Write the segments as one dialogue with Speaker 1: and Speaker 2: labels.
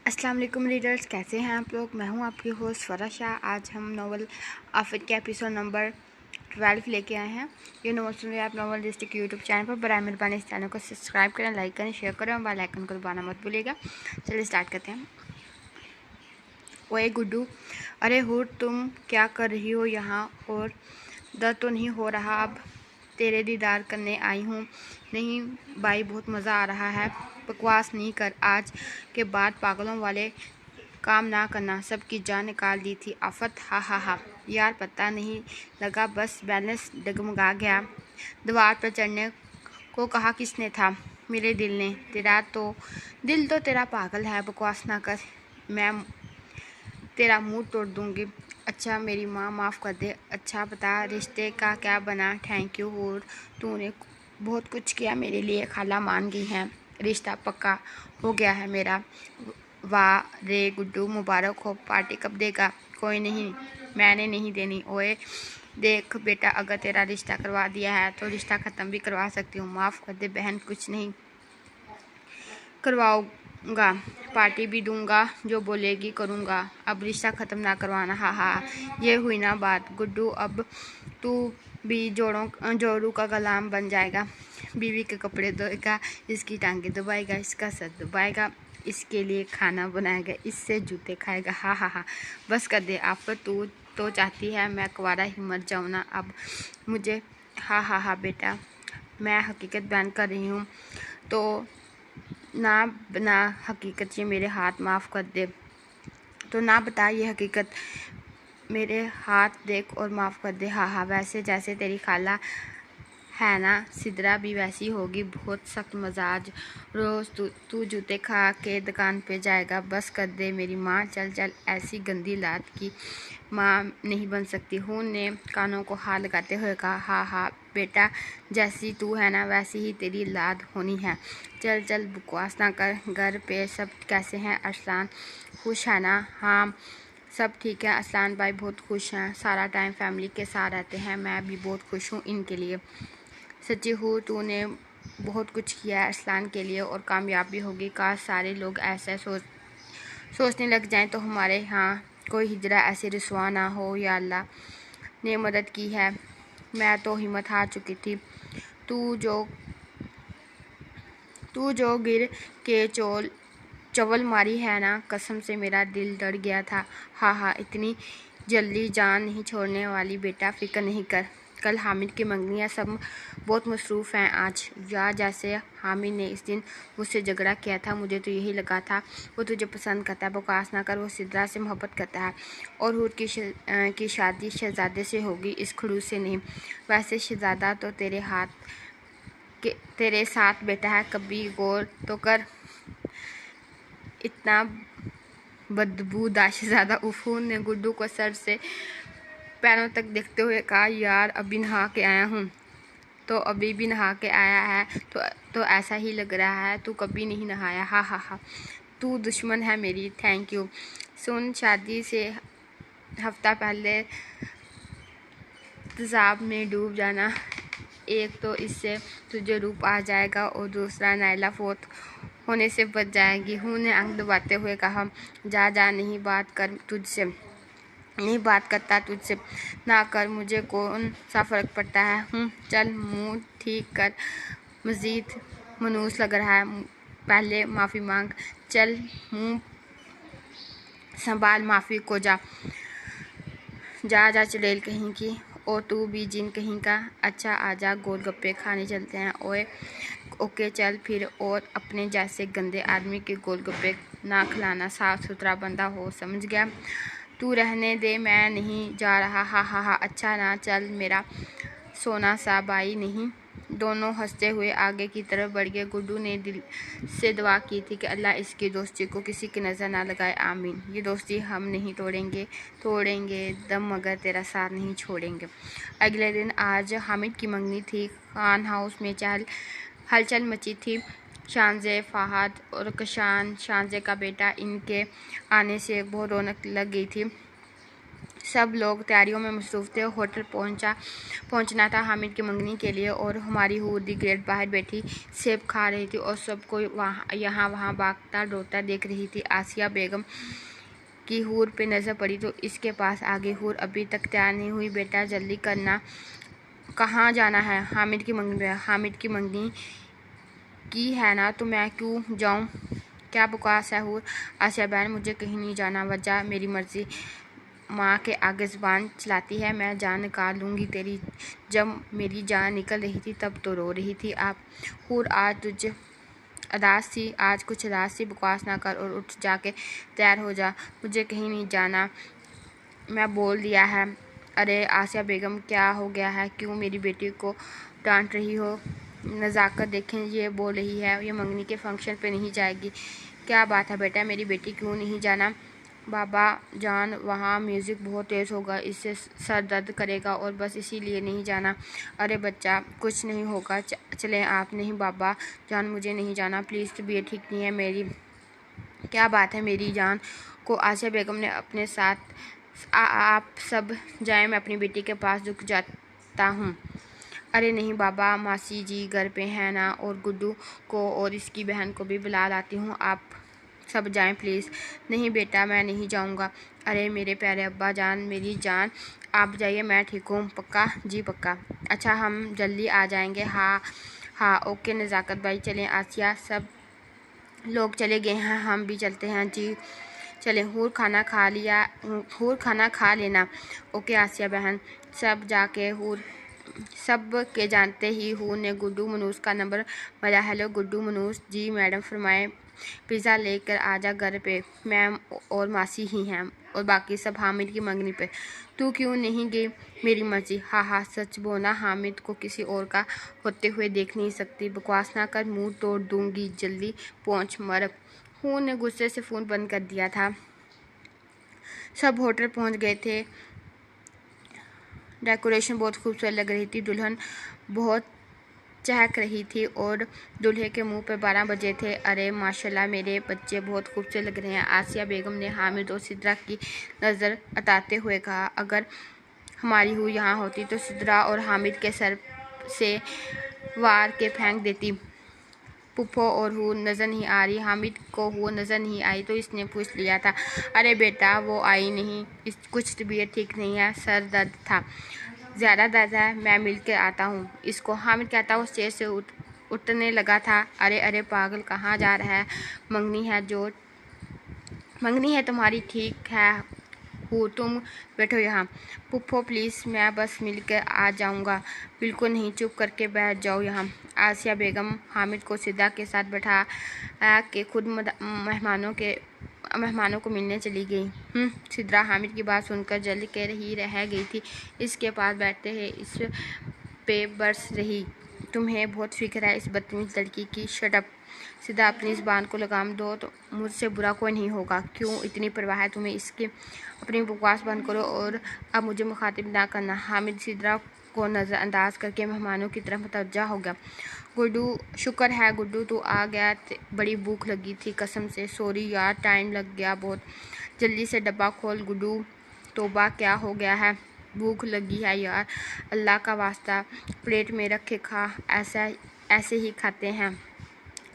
Speaker 1: अस्सलाम वालेकुम रीडर्स, कैसे हैं आप लोग। मैं हूं आपकी होस्ट फरा शाह। आज हम नावल आफिर के एपिसोड नंबर 12 लेके आए हैं। ये नावल सुन रहे हैं आप नावल डिस्ट्रिक्ट यूट्यूब चैनल पर। बराए मेहरबानी इस चैनल को सब्सक्राइब करें, लाइक करें, शेयर करें और बेल आइकन को दबाना मत भूलिएगा। चलिए स्टार्ट करते हैं। ओए गुड्डू, अरे हुड, तुम क्या कर रही हो यहाँ? और दर्द तो नहीं हो रहा? अब तेरे दीदार करने आई हूँ। नहीं भाई, बहुत मज़ा आ रहा है। बकवास नहीं कर, आज के बाद पागलों वाले काम ना करना। सबकी जान निकाल दी थी आफत। हा हा हा। यार पता नहीं लगा, बस बैलेंस डगमगा गया। दीवार पर चढ़ने को कहा किसने था? मेरे दिल ने। दिल तो तेरा पागल है। बकवास ना कर, मैं तेरा मुंह तोड़ दूंगी। अच्छा मेरी माँ माफ़ कर दे। अच्छा बता, रिश्ते का क्या बना? थैंक यू और तूने बहुत कुछ किया मेरे लिए। खाला मान गई हैं, रिश्ता पक्का हो गया है मेरा। वाह रे गुड्डू, मुबारक हो। पार्टी कब देगा? कोई नहीं, मैंने नहीं देनी। ओए देख बेटा, अगर तेरा रिश्ता करवा दिया है तो रिश्ता ख़त्म भी करवा सकती हूँ। माफ़ कर दे बहन, कुछ नहीं करवाऊँगा, पार्टी भी दूंगा, जो बोलेगी करूँगा। अब रिश्ता ख़त्म ना करवाना। हाँ हाँ, ये हुई ना बात। गुड्डू, अब तू भी जोड़ू का गुलाम बन जाएगा। बीवी के कपड़े धोएगा, इसकी टांगें दबाएगा, इसका सर दबाएगा, इसके लिए खाना बनाएगा, इससे जूते खाएगा। हाँ हाँ हाँ, बस कर दे। आप तू तो चाहती है मैं कुंवारा ही मर जाऊँ ना अब मुझे। हाँ हाँ हाँ बेटा, मैं हकीकत बयान कर रही हूँ तो ना हकीकत, ये मेरे हाथ माफ़ कर दे। तो ना बता ये हकीकत, मेरे हाथ देख और माफ़ कर दे। हाँ हाँ, वैसे जैसे तेरी खाला है ना, सिदरा भी वैसी होगी, बहुत सख्त मजाज। रोज़ तू जूते खा के दुकान पे जाएगा। बस कर दे मेरी माँ, चल चल, ऐसी गंदी लात की माँ नहीं बन सकती। हूँ ने कानों को हाथ लगाते हुए कहा। हाँ हाँ बेटा, जैसी तू है ना वैसी ही तेरी लाद होनी है। चल चल, बकवास ना कर। घर पे सब कैसे हैं? अरसलान खुश है ना? हाँ सब ठीक है, अरसलान भाई बहुत खुश हैं, सारा टाइम फैमिली के साथ रहते हैं। मैं भी बहुत खुश हूँ इनके लिए। सच्ची हूँ, तूने बहुत कुछ किया है अरसलान के लिए और कामयाब भी होगी। काश सारे लोग ऐसे सोचने लग जाएं तो हमारे यहाँ कोई हिजरा ऐसे रुसवा ना हो। या अल्लाह ने मदद की है, मैं तो हिम्मत हार चुकी थी। तू जो गिर के चवल मारी है ना, कसम से मेरा दिल डर गया था। हाँ हाँ, इतनी जल्दी जान नहीं छोड़ने वाली बेटा, फिक्र नहीं कर। कल हामिद की मंगनी, सब बहुत मसरूफ़ हैं आज। या जैसे हामिद ने इस दिन मुझसे झगड़ा किया था, मुझे तो यही लगा था वो तुझे पसंद करता है। बकवास ना कर, वो सिद्रा से मोहब्बत करता है और हुर की शादी शहजादे से होगी, इस खड़ूस से नहीं। वैसे शहजादा तो तेरे साथ बेटा है, कभी गौर तो कर। इतना बदबूदार शहजादा। उफून ने गुड्डू को सर से पैरों तक देखते हुए कहा। यार अभी नहा के आया हूँ। तो अभी भी नहा के आया है तो ऐसा ही लग रहा है, तू कभी नहीं नहाया। हाँ हाँ हाँ, तू दुश्मन है मेरी। Thank you. सुन, शादी से हफ्ता पहले तेज़ाब में डूब जाना। एक तो इससे तुझे रूप आ जाएगा और दूसरा नायला फोत होने से बच जाएगी। हूँ ने आंख दबाते हुए कहा। जा नहीं बात करता तुझसे। ना कर, मुझे कौन सा फ़र्क पड़ता है। चल मुंह ठीक कर, मज़ीद मनूस लग रहा है। पहले माफ़ी मांग। चल मुंह संभाल, माफ़ी को जा चुड़ैल कहीं की। और तू भी जिन कहीं का। अच्छा आजा, गोलगप्पे खाने चलते हैं। ओके चल फिर, और अपने जैसे गंदे आदमी के गोलगप्पे ना खिलाना, साफ़ सुथरा बंदा हो, समझ गया? तू रहने दे, मैं नहीं जा रहा। हाँ हाँ हाँ, अच्छा ना चल मेरा सोना सा भाई। नहीं। दोनों हंसते हुए आगे की तरफ बढ़ गए। गुड्डू ने दिल से दुआ की थी कि अल्लाह इसकी दोस्ती को किसी की नज़र ना लगाए, आमीन। ये दोस्ती हम नहीं तोड़ेंगे दम मगर तेरा साथ नहीं छोड़ेंगे। अगले दिन आज हामिद की मंगनी थी। खान हाउस में हलचल मची थी। शानजे, फ़हाद और कशान, शानजे का बेटा, इनके आने से बहुत रौनक लग गई थी। सब लोग तैयारियों में मसरूफ़ थे। होटल पहुंचना था हामिद की मंगनी के लिए और हमारी हूर दी ग्रेट बाहर बैठी सेब खा रही थी और सबको यहाँ वहाँ भागता डरता देख रही थी। आसिया बेगम की हूर पे नज़र पड़ी तो इसके पास आ गई। हूर अभी तक तैयार नहीं हुई, बेटा जल्दी करना। कहाँ जाना है? हामिद की मंगनी है। हामिद की मंगनी की है ना, तो मैं क्यों जाऊँ? क्या बकवास है हूर? आसिया बहन, मुझे कहीं नहीं जाना, वजह मेरी मर्ज़ी। माँ के आगे ज़ुबान चलाती है, मैं जान निकाल लूँगी तेरी। जब मेरी जान निकल रही थी तब तो रो रही थी आप। हूर, आज तुझे अदास थी, आज कुछ अदास थी, बकवास ना कर और उठ जाके तैयार हो जा। मुझे कहीं नहीं जाना, मैं बोल दिया है। अरे आसिया बेगम, क्या हो गया है? क्यों मेरी बेटी को डांट रही हो? नज़ाकत देखें, ये बोल रही है ये मंगनी के फंक्शन पे नहीं जाएगी। क्या बात है बेटा, मेरी बेटी क्यों नहीं जाना? बाबा जान, वहाँ म्यूज़िक बहुत तेज़ होगा, इससे सर दर्द करेगा और बस इसीलिए नहीं जाना। अरे बच्चा, कुछ नहीं होगा, चलें आप। नहीं बाबा जान, मुझे नहीं जाना प्लीज़, तबीयत ठीक नहीं है मेरी। क्या बात है मेरी जान को? आसिया बेगम ने अपने साथ आप सब जाएं, मैं अपनी बेटी के पास रुक जाता हूँ। अरे नहीं बाबा, मासी जी घर पे हैं ना, और गुड्डू को और इसकी बहन को भी बुला लाती हूँ, आप सब जाएं प्लीज़। नहीं बेटा, मैं नहीं जाऊँगा। अरे मेरे प्यारे अब्बा जान, मेरी जान, आप जाइए, मैं ठीक हूँ। पक्का? जी पक्का। अच्छा, हम जल्दी आ जाएंगे। हाँ हाँ ओके नज़ाकत भाई, चलें। आसिया, सब लोग चले गए हैं, हम भी चलते हैं। जी चलें। हूर खाना खा लिया? हूर खाना खा लेना। ओके आसिया बहन। सब जाके हूर सब के जानते ही हूर ने गुड्डू मनूस का नंबर मारा। हेलो गुड्डू मनूस जी, मैडम फरमाएं पिज़्ज़ा लेकर आजा घर पे, मैम और मासी ही हैं और बाकी सब हामिद की मंगनी पे। तू क्यों नहीं गई? मेरी मर्जी। हाँ हाँ सच बोलना, हामिद को किसी और का होते हुए देख नहीं सकती। बकवास ना कर, मुंह तोड़ दूंगी, जल्दी पहुँच मर। हूर ने गुस्से से फ़ोन बंद कर दिया था। सब होटल पहुँच गए थे। डेकोरेशन बहुत खूबसूरत लग रही थी, दुल्हन बहुत चहक रही थी और दूल्हे के मुंह पे 12 बजे थे। अरे माशाल्लाह, मेरे बच्चे बहुत खूबसूरत लग रहे हैं। आसिया बेगम ने हामिद और सिद्रा की नज़र हटाते हुए कहा, अगर हमारी हूँ यहाँ होती तो सिद्रा और हामिद के सर से वार के फेंक देती। पुप्पो और हूँ नज़र नहीं आ रही? हामिद को हूँ नज़र नहीं आई तो इसने पूछ लिया था। अरे बेटा, वो आई नहीं, इस कुछ तबीयत ठीक नहीं है, सर दर्द था। ज़्यादा दर्द है? मैं मिल के आता हूँ इसको। हामिद कहता हुआ स्टेज से उठने लगा था। अरे अरे पागल, कहाँ जा रहा है? मंगनी है तुम्हारी, ठीक है हूँ, तुम बैठो यहाँ। पुप्पो प्लीज़, मैं बस मिल कर आ जाऊँगा। बिल्कुल नहीं, चुप करके बैठ जाओ यहाँ। आसिया बेगम हामिद को सिद्रा के साथ बैठा के खुद मेहमानों को मिलने चली गई। सिद्रा हामिद की बात सुनकर जल के ही रह गई थी। इसके पास बैठते हैं, इस पे बरस रही। तुम्हें बहुत फिक्र है इस बदतमीज लड़की की। Shut up. सीधा अपनी ज़बान को लगाम दो, तो मुझसे बुरा कोई नहीं होगा। क्यों इतनी परवाह है तुम्हें इसकी? अपनी बकवास बंद करो और अब मुझे मुखातिब ना करना। हामिद सिद्रा को नज़रअंदाज करके मेहमानों की तरफ मुतवज्जा हो गया। गुड्डू, शुक्र है गुड्डू तू आ गया, बड़ी भूख लगी थी कसम से। सॉरी यार, टाइम लग गया बहुत। जल्दी से डब्बा खोल गुड्डू। तौबा, क्या हो गया है? भूख लगी है यार, अल्लाह का वास्ता प्लेट में रखे खा, ऐसे ही खाते हैं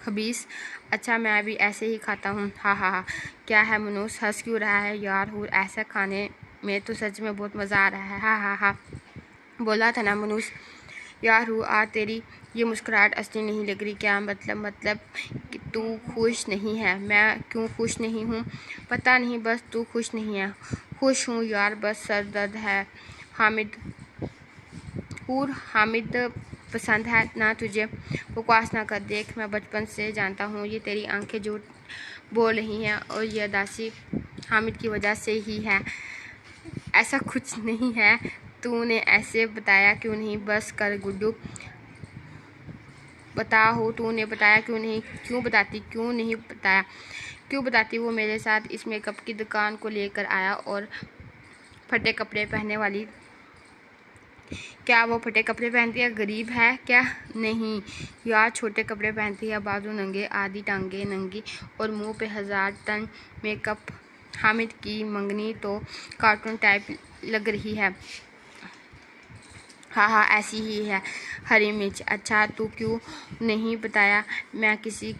Speaker 1: खबीस। अच्छा, मैं भी ऐसे ही खाता हूँ। हाँ हाँ हाँ। क्या है मनूस, हंस क्यों रहा है यार? हूँ ऐसा खाने में तो सच में बहुत मज़ा आ रहा है। हाँ हाँ हाँ, बोला था ना मनूस। यार हूँ आज तेरी ये मुस्कुराहट असली नहीं लग रही। क्या मतलब कि तू खुश नहीं है? मैं क्यों खुश नहीं हूँ? पता नहीं, बस तू खुश नहीं है। खुश हूँ यार, बस सर दर्द है। हामिद पसंद है ना तुझे? बकवास ना कर, देख मैं बचपन से जानता हूँ ये तेरी आंखें झूठ बोल रही हैं और ये उदासी हामिद की वजह से ही है। ऐसा कुछ नहीं है, तूने ऐसे बताया क्यों नहीं? बस कर गुड्डू, बताओ तूने बताया क्यों नहीं? क्यों बताती? क्यों नहीं बताया? क्यों बताती? वो मेरे साथ इस मेकअप की दुकान को लेकर आया और फटे कपड़े पहनने वाली। क्या वो फटे कपड़े पहनती है? गरीब है क्या? नहीं यार, छोटे कपड़े पहनती है, बाजू नंगे, आधी टांगे नंगी और मुंह पे 1000 टन मेकअप हामिद की मंगनी तो कार्टून टाइप लग रही है। हाँ हाँ ऐसी ही है। हरी मिर्च। अच्छा तू क्यों नहीं बताया? मैं किसी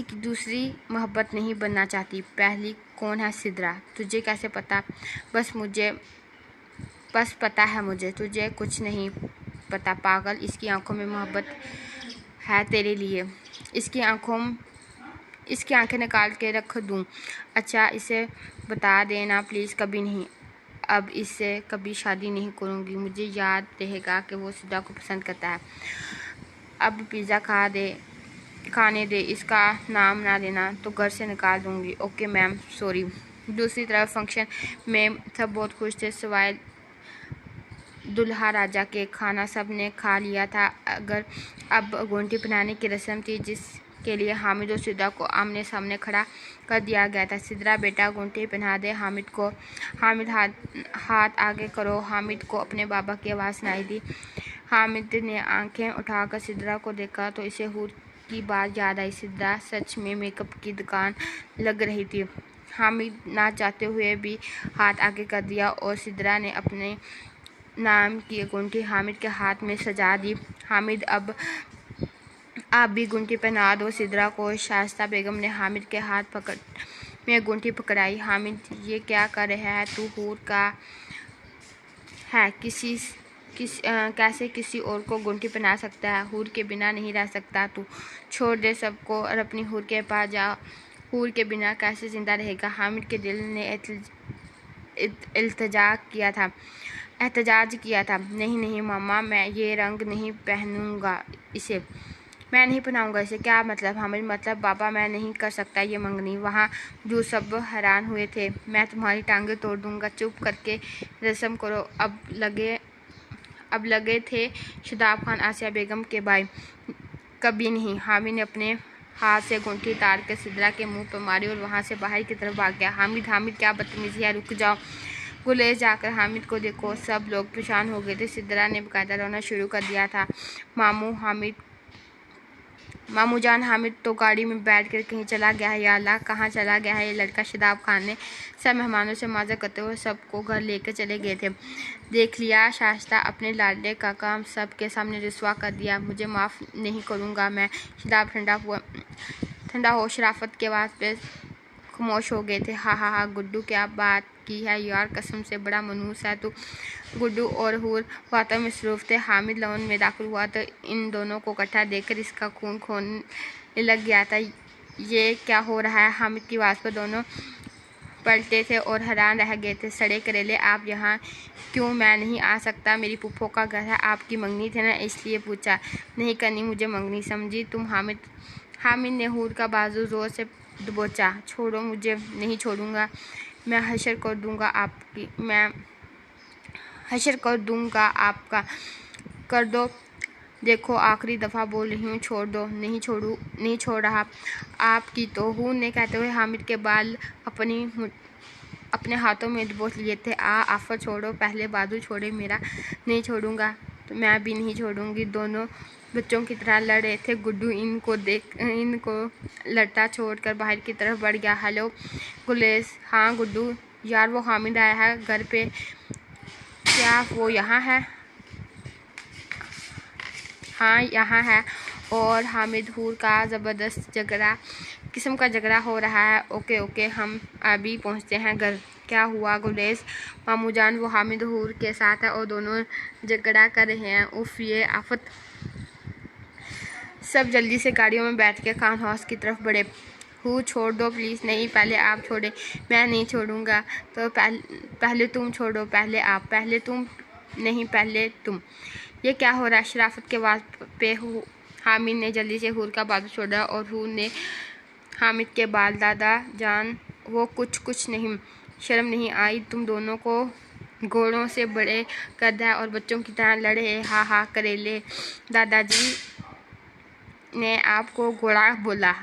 Speaker 1: की दूसरी मोहब्बत नहीं बनना चाहती। पहली कौन है सिद्रा? तुझे कैसे पता? बस पता है मुझे, तुझे कुछ नहीं पता पागल। इसकी आंखों में मोहब्बत है तेरे लिए। इसकी आंखें निकाल के रख दूं? अच्छा इसे बता देना प्लीज़। कभी नहीं। अब इससे कभी शादी नहीं करूँगी। मुझे याद रहेगा कि वो सिद्रा को पसंद करता है। अब पिज़्ज़ा खाने दे। इसका नाम ना लेना तो घर से निकाल दूँगी। Okay ma'am sorry. दूसरी तरफ फंक्शन में सब बहुत खुश थे सिवाय दुल्हा राजा के। खाना सब ने खा लिया था। अब घूंटी पहनाने की रस्म थी जिसके लिए हामिद और सिद्रा को आमने सामने खड़ा कर दिया गया था। सिद्रा बेटा घूंटी पहना दे हामिद को। हामिद हाथ आगे करो। हामिद को अपने बाबा की आवाज़ सुनाई दी। हामिद ने आंखें उठाकर सिद्रा को देखा तो इसे हूर की बात याद आई। सिद्रा सच में मेकअप की दुकान लग रही थी। हामिद ना चाहते हुए भी हाथ आगे कर दिया और सिद्रा ने अपने नाम की अंगूठी हामिद के हाथ में सजा दी। हामिद अब आप भी अंगूठी पहना दो सिद्रा को। शाइस्ता बेगम ने हामिद के हाथ में अंगूठी पकड़ाई। हामिद ये क्या कर रहा है? तू हूर का है। कैसे किसी और को अंगूठी पहना सकता है? हूर के बिना नहीं रह सकता तू। छोड़ दे सबको और अपनी हूर के पास जा। हूर के बिना कैसे जिंदा रहेगा? हामिद के दिल ने एहतजाज किया था। नहीं मामा मैं ये रंग नहीं पहनूंगा इसे। मैं नहीं पहनाऊंगा इसे। क्या मतलब? हामिद मतलब बाबा मैं नहीं कर सकता ये मंगनी। वहाँ जो सब हैरान हुए थे। मैं तुम्हारी टांगें तोड़ दूंगा। चुप करके रस्म करो। अब लगे थे शदाब खान आसिया बेगम के भाई। कभी नहीं। हामिद ने अपने हाथ से अंगूठी तार कर सिद्रा के मुंह पर मारी और वहाँ से बाहर की तरफ भाग गया। हामिद क्या बदतमीजी है? रुक जाओ। गुलेज जाकर हामिद को देखो। सब लोग परेशान हो गए थे। सिद्रा ने बकायदा रोना शुरू कर दिया था। मामू जान हामिद तो गाड़ी में बैठ कर कहीं चला गया है। या अल्लाह कहाँ चला गया है ये लड़का? शदाब खान ने सब मेहमानों से माजर करते हुए सबको घर लेकर चले गए थे। देख लिया शाइस्ता अपने लाडले का काम सब के सामने रुसवा कर दिया। मुझे माफ़ नहीं करूँगा मैं। शदाब ठंडा हो शराफत के आवाज़ पे खामोश हो गए थे। हाँ गुड्डू क्या बात की है यार? कसम से बड़ा मनहूस है तू। गुड्डू और हूर बातों में मसरूफ थे। हामिद लॉन में दाखिल हुआ तो इन दोनों को इकट्ठा देखकर इसका खून खोने लग गया था। ये क्या हो रहा है? हामिद की आवाज़ पर दोनों पलटे थे और हैरान रह गए थे। सड़े करेले आप यहाँ क्यों? मैं नहीं आ सकता। मेरी पुप्पो का घर है। आपकी मंगनी थी ना इसलिए पूछा। नहीं करनी मुझे मंगनी समझी तुम? हामिद ने हूर का बाजू जोर से दबोचा। छोड़ो मुझे। नहीं छोड़ूंगा। मैं हशर कर दूंगा आपका। कर दो। देखो आखिरी दफ़ा बोल रही हूँ छोड़ दो। नहीं छोड़ रहा आपकी तो। हूर ने कहते हुए हामिद के बाल अपने हाथों में दबोच लिए थे। आफर छोड़ो पहले। बाजू छोड़े मेरा। नहीं छोड़ूंगा। तो मैं भी नहीं छोड़ूंगी। दोनों बच्चों की तरह लड़ रहे थे। गुड्डू इनको लड़ता छोड़कर बाहर की तरफ बढ़ गया। हेलो गुलेस। हाँ गुड्डू यार वो हामिद आया है घर पे। क्या वो यहाँ है? हाँ यहाँ है। और हामिद हूर का ज़बरदस्त किस्म का झगड़ा हो रहा है। ओके हम अभी पहुँचते हैं घर। क्या हुआ गुलेस? मामू जान वो हामिद हूर के साथ है और दोनों झगड़ा कर रहे हैं। उफ ये आफत। सब जल्दी से गाड़ियों में बैठ के खान हाउस की तरफ बढ़े। हूँ छोड़ दो प्लीज़। नहीं पहले आप छोड़े। मैं नहीं छोड़ूंगा। तो पहले तुम छोड़ो। पहले आप। पहले तुम। नहीं पहले तुम। ये क्या हो रहा है? शराफत के आवाज़ पे हामिद ने जल्दी से हूर का बाजू छोड़ा और हूर ने हामिद के बाल। दादा जान वो कुछ नहीं। शर्म नहीं आई तुम दोनों को? घोड़ों से बड़े कद है और बच्चों की तरह लड़े। हाँ करेले। दादाजी ने आपको घोड़ा बोला?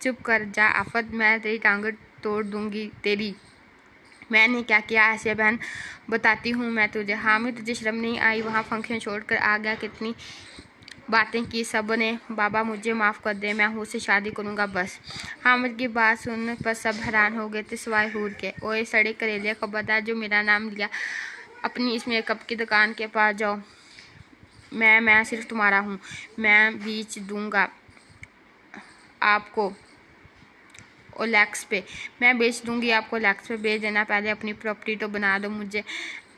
Speaker 1: चुप कर जा आफत। मैं तेरी टांगें तोड़ दूंगी तेरी। मैंने क्या किया? आसिया बहन बताती हूँ मैं तुझे। हामिद तुझे शर्म नहीं आई? वहाँ फंक्शन छोड़कर आ गया। कितनी बातें की सब ने। बाबा मुझे माफ़ कर दे, मैं हूर से शादी करूँगा बस। हामिद की बात सुनने पर सब हैरान हो गए थे सिवाय हूर के। ओए सड़े करेले, खबरदार जो मेरा नाम लिया अपनी इस मेकअप की दुकान के पास जाओ। मैं सिर्फ तुम्हारा हूँ। मैं बेच दूँगा आपको ओलेक्स पे। मैं बेच दूँगी आपको ओलेक्स पे। बेच देना, पहले अपनी प्रॉपर्टी तो बना दो। मुझे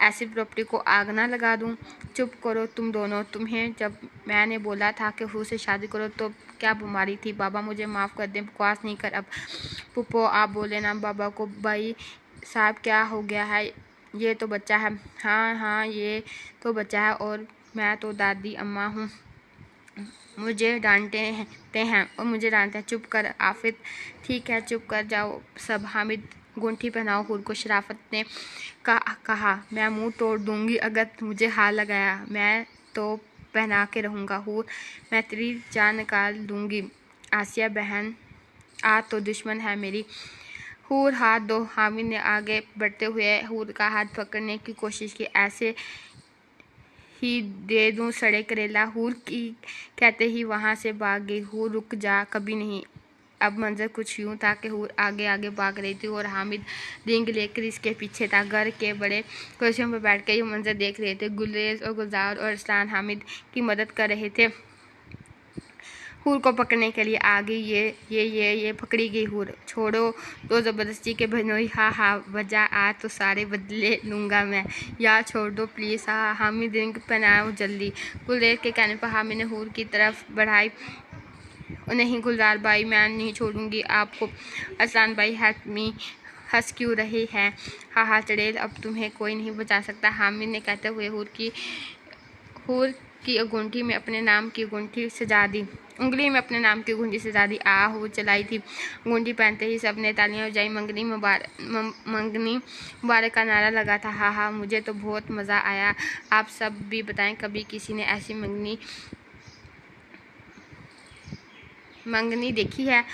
Speaker 1: ऐसी प्रॉपर्टी को आग ना लगा दूँ। चुप करो तुम दोनों। तुम्हें जब मैंने बोला था कि हूर से शादी करो तो क्या बीमारी थी? बाबा मुझे माफ़ कर दें, बकवास नहीं कर अब। पुप्पो आप बोले ना बाबा को। भाई साहब क्या हो गया है? ये तो बच्चा है। हाँ ये तो बच्चा है और मैं तो दादी अम्मा हूँ। मुझे डांटते हैं और मुझे डांटते हैं। चुप कर आफिद। ठीक है चुप कर जाओ सब। हामिद गुंठी पहनाओ हूर को। शराफत ने कहा मैं मुंह तोड़ दूंगी अगर मुझे हाथ लगाया। मैं तो पहना के रहूँगा हूर। मैं तेरी जान निकाल दूंगी। आसिया बहन आ तो दुश्मन है मेरी। हूर हाथ दो। हामिद ने आगे बढ़ते हुए हूर का हाथ पकड़ने की कोशिश की। ऐसे ही दे दूं सड़े करेला। हूर की कहते ही वहाँ से भाग गई। हूर रुक जा, कभी नहीं। अब मंजर कुछ यूँ था कि हूर आगे आगे भाग रही थी और हामिद रिंग लेकर इसके पीछे था। घर के बड़े कुर्सियों पर बैठ कर ये मंजर देख रहे थे। गुलेज और गुलजार और अरसलान हामिद की मदद कर रहे थे हूर को पकड़ने के लिए। आ गई ये पकड़ी गई हूर। छोड़ो तो ज़बरदस्ती के भनोई। हाँ वजह आज तो सारे बदले लूँगा मैं। यार छोड़ दो प्लीज़। हाँ हामिद रिंग पहनाओ जल्दी। गुलरेज के कहने पर हामिद ने हूर की तरफ बढ़ाई। नहीं गुलजार भाई मैं नहीं छोड़ूंगी आपको। अरसलान भाई हेल्प मी। हंस क्यों रहे हैं? हाँ चड़ेल अब तुम्हें कोई नहीं बचा सकता। हामिद ने कहते हुए हूर की अंगूठी में अपने नाम की अंगूठी सजा दी। उंगली में अपने नाम की अंगूठी सजा दी। हूर चलाई थी। अंगूठी पहनते ही सब ने तालियां बजाई। मंगनी मुबारक का नारा लगा था। हाँ मुझे तो बहुत मज़ा आया। आप सब भी बताएं कभी किसी ने ऐसी मंगनी देखी है?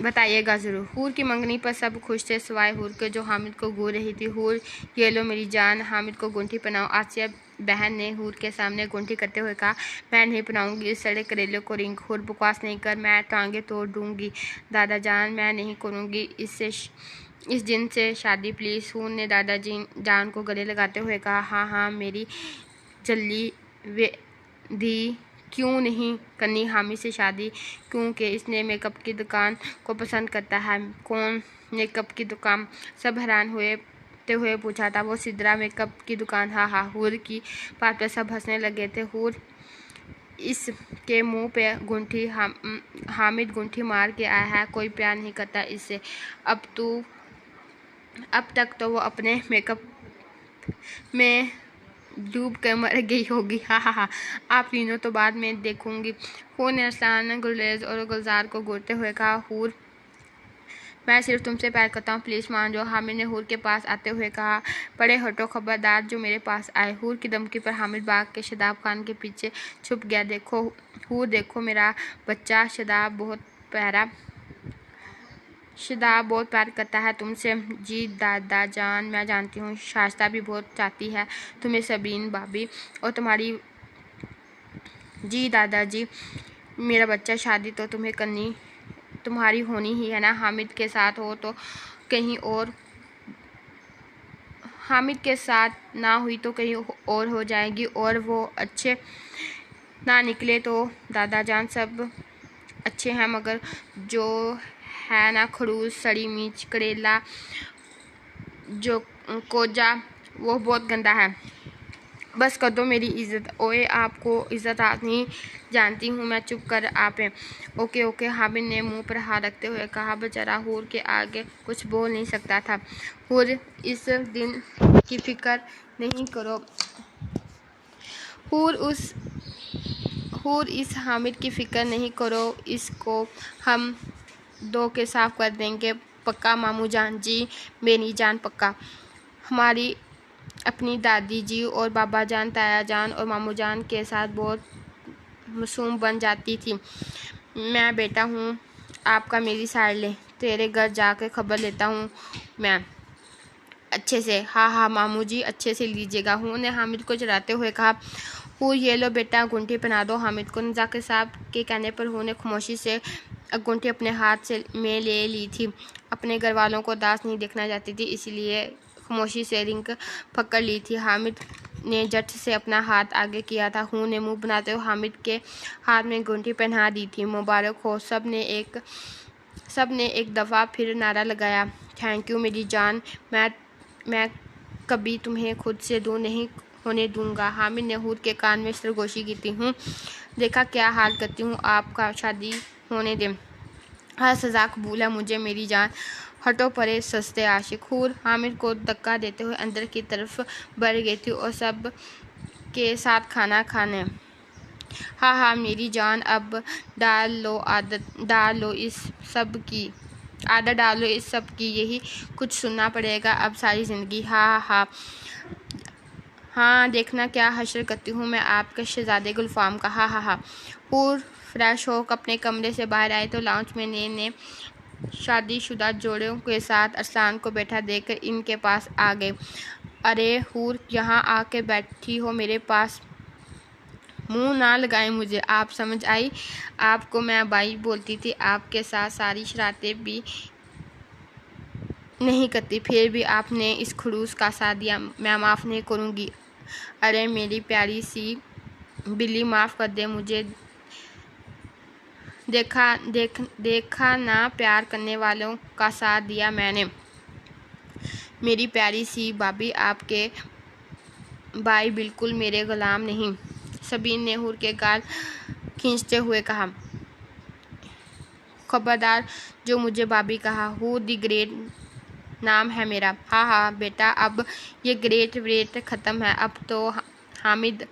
Speaker 1: बताइएगा ज़रूर। हूर की मंगनी पर सब खुश थे सिवाय हूर के जो हामिद को घूर रही थी। हूर ये लो मेरी जान, हामिद को गुंठी पहनाओ। आसिया बहन ने हूर के सामने गुंठी करते हुए कहा मैं नहीं पहनाऊंगी इस सड़े करेले को रिंग। हूर बकवास नहीं कर, मैं टांगे तोड़ दूंगी। दादा जान मैं नहीं करूंगी इस दिन से शादी प्लीज़। हूर ने दादा जान को गले लगाते हुए कहा हाँ मेरी जल्दी दी क्यों नहीं करनी हामिद से शादी? क्योंकि इसने मेकअप की दुकान को पसंद करता है। कौन मेकअप की दुकान? सब हैरान हुए पूछा था। वो सिद्रा मेकअप की दुकान। हाँ हूर की बात पर सब हंसने लगे थे। हूर इसके मुंह पे गुंठी हामिद गुंठी मार के आया है। कोई प्यार नहीं करता इससे। अब तक तो वो अपने मेकअप में डूब कर मर गई होगी। हाँ आप तीनों तो बाद में देखूंगी। हूर ने अरसलान गुलेज और गुलजार को घूरते हुए कहा हूर मैं सिर्फ तुमसे प्यार करता हूँ प्लीज़ मान जाओ। हामिद ने हूर के पास आते हुए कहा बड़े हटो, खबरदार जो मेरे पास आए। हूर की धमकी पर हामिद भाग के शदाब खान के पीछे छुप गया। देखो हूर देखो मेरा बच्चा शदाब बहुत प्यार करता है तुमसे। जी दादा जान मैं जानती हूँ। शाश्ता भी बहुत चाहती है तुम्हें सबीन भाभी और तुम्हारी। जी दादाजी मेरा बच्चा शादी तो तुम्हारी होनी ही है ना। हामिद के साथ हो तो कहीं और, हामिद के साथ ना हुई तो कहीं और हो जाएगी और वो अच्छे ना निकले तो। दादा जान सब अच्छे हैं मगर जो है ना खड़ूस सड़ी मिर्च करेला जो कोजा वो बहुत गंदा है। बस कर दो मेरी इज़्ज़त। ओए आपको इज़्ज़त नहीं जानती हूँ मैं। चुप कर आपे। ओके हामिद ने मुंह पर हाथ रखते हुए कहा। बेचारा हूर के आगे कुछ बोल नहीं सकता था। हूर इस दिन की फिक्र नहीं करो। हूर इस हामिद की फिक्र नहीं करो। इसको हम दो के साफ कर देंगे पक्का। मामू जान जी मेरी जान पक्का। हमारी अपनी दादी जी और बाबा जान ताया जान और मामू जान के साथ बहुत मासूम बन जाती थी। मैं बेटा हूँ आपका, मेरी साइड ले। तेरे घर जाकर खबर लेता हूँ मैं अच्छे से। हाँ मामू जी अच्छे से लीजिएगा। हूँ ने हामिद को चढ़ाते हुए कहा। हूर ये लो बेटा अंगूठी पहना दो हामिद को। नज़ाकिर साहब के कहने पर हूर ने खामोशी से अंगूठी अपने हाथ से में ले ली थी। अपने घर वालों को उदास नहीं देखना चाहती थी, इसलिए खामोशी से रिंग पकड़ ली थी। हामिद ने झट से अपना हाथ आगे किया था। हूर ने मुंह बनाते हुए हामिद के हाथ में अंगूठी पहना दी थी। मुबारक हो। सब ने एक दफ़ा फिर नारा लगाया। थैंक यू मेरी जान, मैं कभी तुम्हें खुद से दूर नहीं होने दूंगा। हामिद ने हूर के कान में सरगोशी की थी। देखा क्या हाल करती हूँ, आपका शादी होने दें। हाँ सज़ा कबूल है मुझे मेरी जान। हटो परे सस्ते आशिक। हूर हामिद को धक्का देते हुए अंदर की तरफ बढ़ गई थी और सब के साथ खाना खाने। हाँ हाँ मेरी जान, अब आदत डालो इस सब की, यही कुछ सुनना पड़ेगा अब सारी ज़िंदगी। हाँ हाँ हाँ, देखना क्या हश्र करती हूँ मैं आपके शहजादे गुलफाम का। हाँ हाँ हाँ। हूर फ्रेश होकर अपने कमरे से बाहर आए तो लाउंज में ने शादीशुदा जोड़ों के साथ अरसलान को बैठा देखकर इनके पास आ गए। अरे हूर, यहाँ आके बैठी हो मेरे पास, मुंह ना लगाए मुझे। आप समझ आई, आपको मैं बाई बोलती थी, आपके साथ सारी शरारतें भी नहीं करती, फिर भी आपने इस खड़ूस का साथ दिया। मैं माफ़ नहीं करूँगी। अरे मेरी प्यारी सी बिल्ली, माफ़ कर दे मुझे। देखा ना, प्यार करने वालों का साथ दिया मैंने। मेरी प्यारी सी भाभी, आपके भाई बिल्कुल मेरे गुलाम नहीं। सबीन ने हूर के गाल खींचते हुए कहा। खबरदार जो मुझे भाभी कहा। हूर दी ग्रेट नाम है मेरा। हाँ हाँ बेटा, अब ये ग्रेट व्रेट ख़त्म है। अब तो हामिद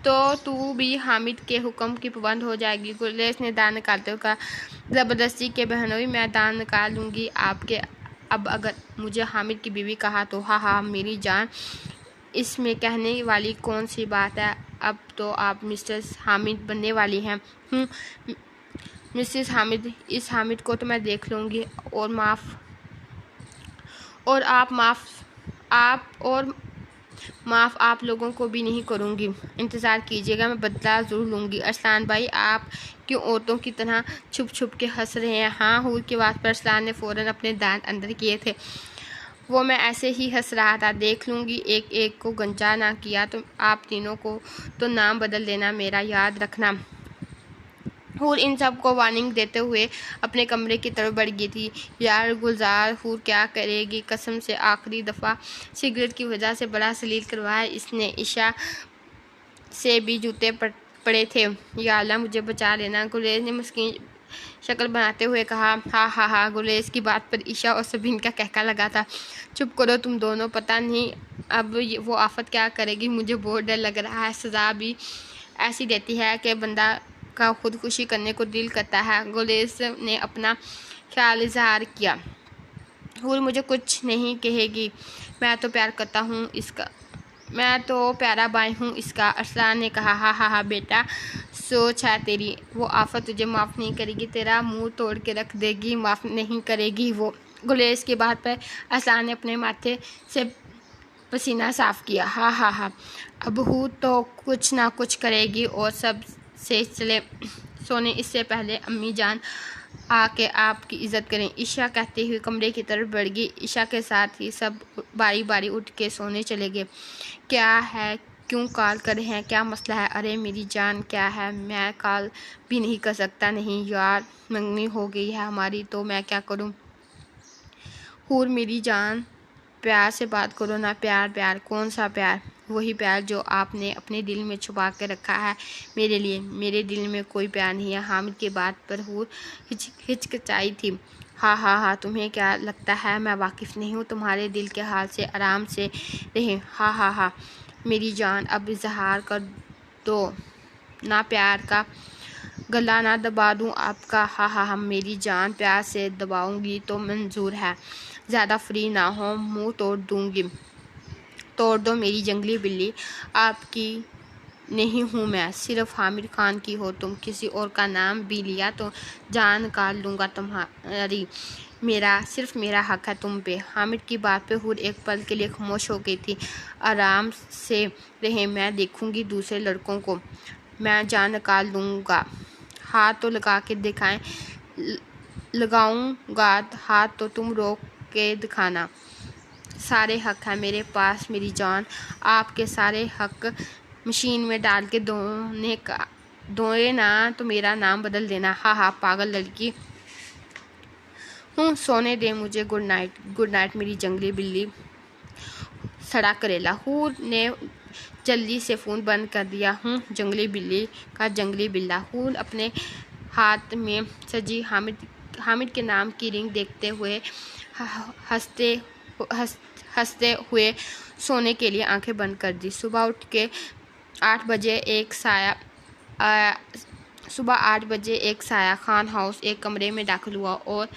Speaker 1: तो तू भी हामिद के हुक्म की पाबंद हो जाएगी। गुरलेस ने दांत निकालते हुए कहा। ज़बरदस्ती के बहनोई मैं दांत निकाल लूँगी आपके। अब अगर मुझे हामिद की बीवी कहा तो हाँ हाँ मेरी जान, इसमें कहने वाली कौन सी बात है। अब तो आप मिसेस हामिद बनने वाली हैं। मिसेस हामिद, इस हामिद को तो मैं देख लूँगी और माफ़ आप लोगों को भी नहीं करूँगी। इंतज़ार कीजिएगा, मैं बदला ज़रूर लूँगी। अरसलान भाई, आप क्यों औरतों की तरह छुप छुप के हंस रहे हैं। हाँ, हूर की बात पर अरसलान ने फ़ौरन अपने दांत अंदर किए थे। वो मैं ऐसे ही हंस रहा था, देख लूँगी। एक एक को गंजा ना किया तो आप तीनों को तो नाम बदल देना मेरा, याद रखना। हूर इन सब को वार्निंग देते हुए अपने कमरे की तरफ बढ़ गई थी। यार गुलजार, हूर क्या करेगी, कसम से आखिरी दफ़ा सिगरेट की वजह से बड़ा सलील करवाया इसने। ईशा से भी जूते पड़े थे। या अल्लाह मुझे बचा लेना, गुलेज ने मस्कीन शक्ल बनाते हुए कहा। हाँ हाँ हाँ, गुलेज की बात पर ईशा और सबीन का कहका लगा था। चुप करो तुम दोनों, पता नहीं अब वो आफत क्या करेगी, मुझे बहुत डर लग रहा है। सज़ा भी ऐसी देती है कि बंदा का खुदकुशी करने को दिल करता है। गुलेज ने अपना ख्याल इजहार किया। हूर मुझे कुछ नहीं कहेगी, मैं तो प्यार करता हूँ इसका, मैं तो प्यारा भाई हूँ इसका। अरसलान ने कहा। हाँ हाँ हाँ बेटा, सोच है तेरी, वो आफत तुझे माफ़ नहीं करेगी, तेरा मुंह तोड़ के रख देगी, माफ़ नहीं करेगी वो। गुलेज की बात पर अरसलान ने अपने माथे से पसीना साफ किया। हाँ हाँ हाँ, अब हूँ तो कुछ ना कुछ करेगी और सब से चले सोने इससे पहले अम्मी जान आके आपकी इज़्ज़त करें। ईशा कहते हुए कमरे की तरफ बढ़ गई। ईशा के साथ ही सब बारी बारी उठ के सोने चले गए। क्या है, क्यों कॉल कर रहे हैं, क्या मसला है। अरे मेरी जान क्या है, मैं कॉल भी नहीं कर सकता। नहीं यार, मंगनी हो गई है हमारी, तो मैं क्या करूं। हूर मेरी जान, प्यार से बात करो ना। प्यार? प्यार कौन सा प्यार? वही प्यार जो आपने अपने दिल में छुपा के रखा है मेरे लिए। मेरे दिल में कोई प्यार नहीं है। हामिद की बात पर हूर हिचकिचाई थी। हाँ हाँ हाँ, तुम्हें क्या लगता है मैं वाकिफ़ नहीं हूँ तुम्हारे दिल के हाल से। आराम से रहें। हाँ हाँ हाँ मेरी जान, अब इजहार कर दो ना प्यार का, गला ना दबा दूँ आपका। हाँ हाँ हाँ मेरी जान, प्यार से दबाऊँगी तो मंजूर है, ज़्यादा फ्री ना हो, मुंह तोड़ दूँगी। तोड़ दो मेरी जंगली बिल्ली, आपकी नहीं हूँ मैं, सिर्फ हामिद खान की हो तुम। किसी और का नाम भी लिया तो जान निकाल दूँगा तुम्हारी। सिर्फ मेरा हक है तुम पे। हामिद की बात पे हूर एक पल के लिए खामोश हो गई थी। आराम से रहे, मैं देखूंगी दूसरे लड़कों को, मैं जान निकाल दूंगा। हाथ तो लगा के दिखाएं, लगाऊंगा हाथ तो तुम रोक के दिखाना। सारे हक है मेरे पास मेरी जान, आपके सारे हक मशीन में डाल के दोए ना तो मेरा नाम बदल देना। हाँ हाँ पागल लड़की हूँ, सोने दे मुझे, गुड नाइट मेरी जंगली बिल्ली। सड़ा करेला। हूर ने जल्दी से फ़ोन बंद कर दिया। हूँ जंगली बिल्ली का जंगली बिल्ला। हूर अपने हाथ में सजी हामिद के नाम की रिंग देखते हुए हंसते हुए सोने के लिए आंखें बंद कर दी। सुबह 8 बजे एक साया खान हाउस एक कमरे में दाखिल हुआ और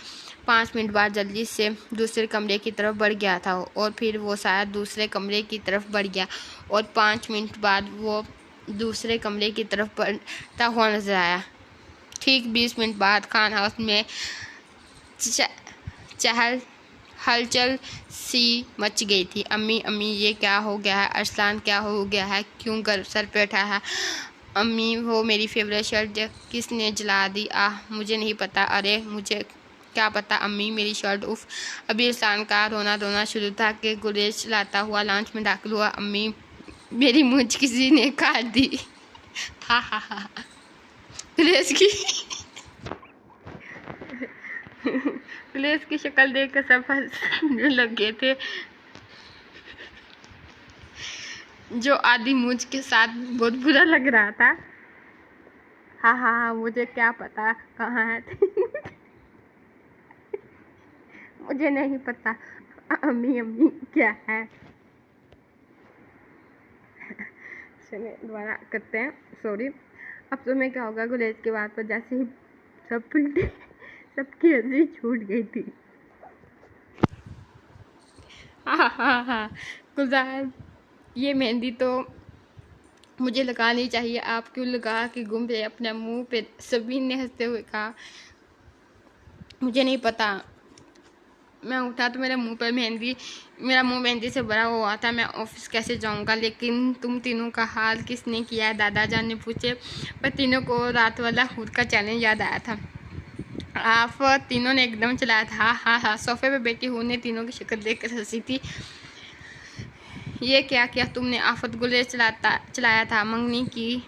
Speaker 1: 5 मिनट बाद जल्दी से दूसरे कमरे की तरफ बढ़ गया था और फिर वो साया दूसरे कमरे की तरफ बढ़ गया और 5 मिनट बाद वो दूसरे कमरे की तरफ बढ़ता हुआ नजर आया। ठीक 20 मिनट बाद खान हाउस में हलचल सी मच गई थी। अम्मी ये क्या हो गया है? अरसलान क्या हो गया है? क्यों सर पे उठा है? अम्मी वो मेरी फेवरेट शर्ट किसने जला दी? मुझे नहीं पता। अरे मुझे क्या पता अम्मी, मेरी शर्ट। उफ। अभी अरसलान का रोना धोना शुरू था कि गुरेज चलाता हुआ लॉन्च में दाखिल हुआ। अम्मी मेरी मूंछ किसी ने काट दी। हा हा हा। गुरेज की शक्ल देख कर सब हंसने लगे थे। जो आधी मूंछ के साथ बहुत बुरा लग रहा था। हाँ हाँ हाँ, मुझे क्या पता कहाँ है। मुझे नहीं पता। अम्मी क्या है? चलिए दोबारा करते हैं, सॉरी। अब तुम्हें क्या होगा? गुलेज की बात पर जैसे ही सबकी हंसी छूट गई थी। हाँ हाँ हाँ गुलजार, ये मेहंदी तो मुझे लगानी चाहिए, आप क्यों लगा के घूम रहे अपने मुंह पे? सबीन ने हंसते हुए कहा। मुझे नहीं पता, मैं उठा तो मेरा मुंह मेहंदी से भरा हुआ था। मैं ऑफिस कैसे जाऊंगा? लेकिन तुम तीनों का हाल किसने किया है? दादाजान ने पूछे। पर तीनों को रात वाला खुद का चैलेंज याद आया था। आप तीनों ने एकदम चलाया था। हाँ हाँ हाँ। सोफे पे बैठी हूँ ने तीनों की शक्ल देखकर हंसी थी। ये क्या किया तुमने? आफत गुले चलाया था। मंगनी की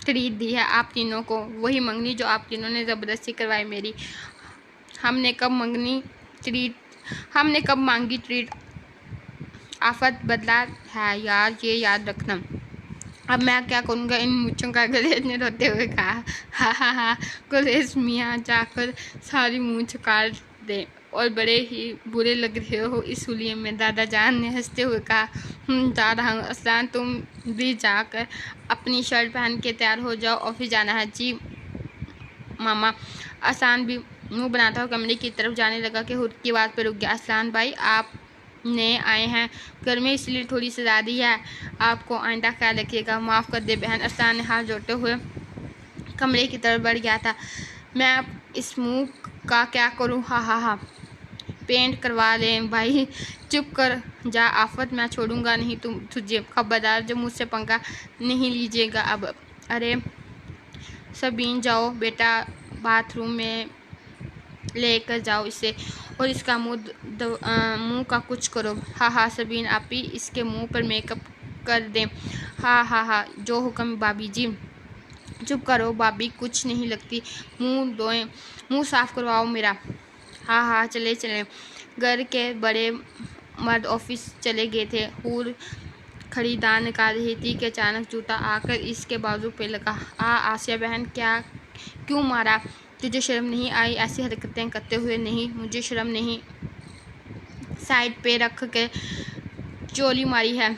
Speaker 1: ट्रीट दी है आप तीनों को, वही मंगनी जो आप तीनों ने ज़बरदस्ती करवाई मेरी। हमने कब मांगी ट्रीट? आफत बदला है यार, ये याद रखना। अब मैं क्या करूँगा इन मूंछों का? गुलेज ने रोते हुए कहा। हा हा हा। गुलेज मियाँ जाकर सारी मूंछ काट दे और बड़े ही बुरे लग रहे हो इस हुलिये में, दादाजान ने हंसते हुए कहा। जा रहा हूँ। अरसलान तुम भी जाकर अपनी शर्ट पहन के तैयार हो जाओ, ऑफिस जाना है। जी मामा। अरसलान भी मुंह बनाता हुआ कमरे की तरफ जाने लगा कि हुद की बात पर रुक गया। अरसलान भाई आप ने आए हैं घर में, इसलिए थोड़ी सजा दी है आपको, आइंदा ख्याल रखिएगा, माफ़ कर दे बहन। अरसलान ने हाथ जोड़ते हुए कमरे की तरफ बढ़ गया था। मैं इस मुंह का क्या करूं? हा हा हा। पेंट करवा लें भाई। चुप कर जा आफत, मैं छोड़ूंगा नहीं तुझे, खबरदार जब मुझसे पंगा नहीं लीजिएगा अब। अरे सबीन जाओ बेटा, बाथरूम में लेकर जाओ इसे और इसका मुंह का कुछ करो। हाँ हाँ सबीन आपी, इसके मुंह पर मेकअप कर दें। हाँ हाँ हाँ जो हुक्म भाभी जी। चुप करो भाभी, कुछ नहीं लगती, मुंह धोएं, मुंह साफ करवाओ मेरा। हाँ हाँ चले घर के बड़े मर्द ऑफिस चले गए थे। हूर खरीदार निकाल रही थी कि अचानक जूता आकर इसके बाजू पे लगा। आसिया बहन क्यों मारा? तुझे शर्म नहीं आई ऐसी हरकतें करते हुए? नहीं मुझे शर्म नहीं, साइड पे रख के चोली मारी है।